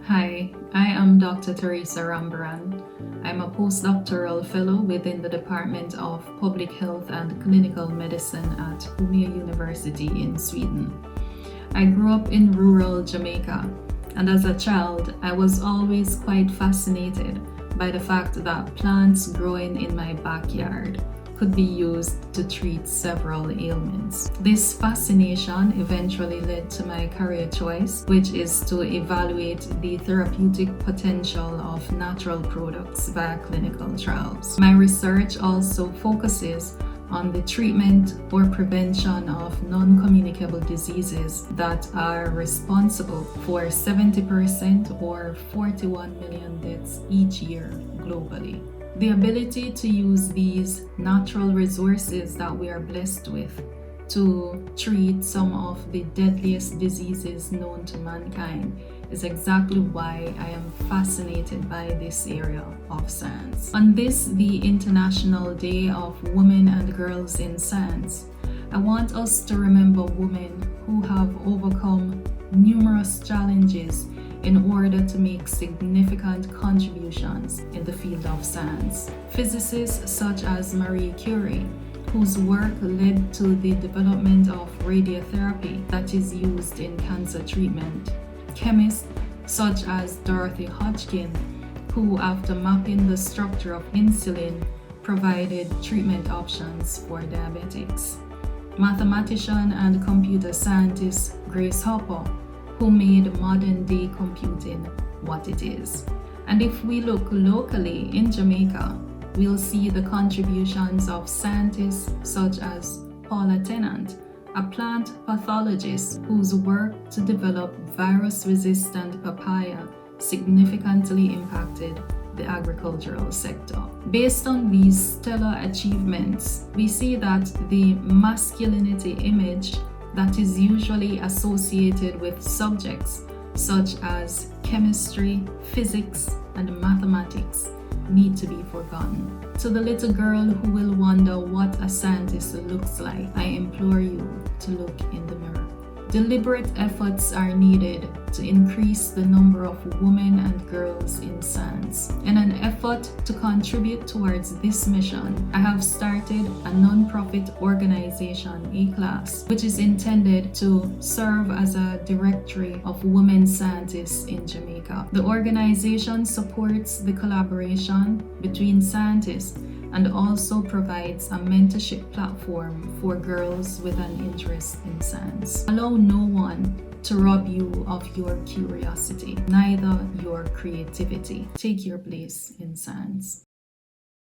Hi, I am Dr. Theresa Rambaran. I'm a postdoctoral fellow within the Department of Public Health and Clinical Medicine at Umeå University in Sweden. I grew up in rural Jamaica, and as a child, I was always quite fascinated by the fact that plants growing in my backyard could be used to treat several ailments. This fascination eventually led to my career choice, which is to evaluate the therapeutic potential of natural products via clinical trials. My research also focuses on the treatment or prevention of non-communicable diseases that are responsible for 70% or 41 million deaths each year globally. The ability to use these natural resources that we are blessed with to treat some of the deadliest diseases known to mankind is exactly why I am fascinated by this area of science. On this, the International Day of Women and Girls in Science, I want us to remember women who have overcome numerous challenges in order to make significant contributions in the field of science. Physicists such as Marie Curie, whose work led to the development of radiotherapy that is used in cancer treatment. Chemists such as Dorothy Hodgkin, who after mapping the structure of insulin, provided treatment options for diabetics. Mathematician and computer scientist Grace Hopper, who made modern-day computing what it is. And if we look locally in Jamaica, we'll see the contributions of scientists such as Paula Tennant, a plant pathologist whose work to develop virus-resistant papaya significantly impacted the agricultural sector. Based on these stellar achievements, we see that the masculinity image that is usually associated with subjects such as chemistry, physics, and mathematics need to be forgotten. To the little girl who will wonder what a scientist looks like, I implore you to look in the mirror. Deliberate efforts are needed to increase the number of women and girls in science. In an effort to contribute towards this mission, I have started a non-profit organization, ACLaS, which is intended to serve as a directory of women scientists in Jamaica. The organization supports the collaboration between scientists and also provides a mentorship platform for girls with an interest in science. Allow no one to rob you of your curiosity, neither your creativity. Take your place in science.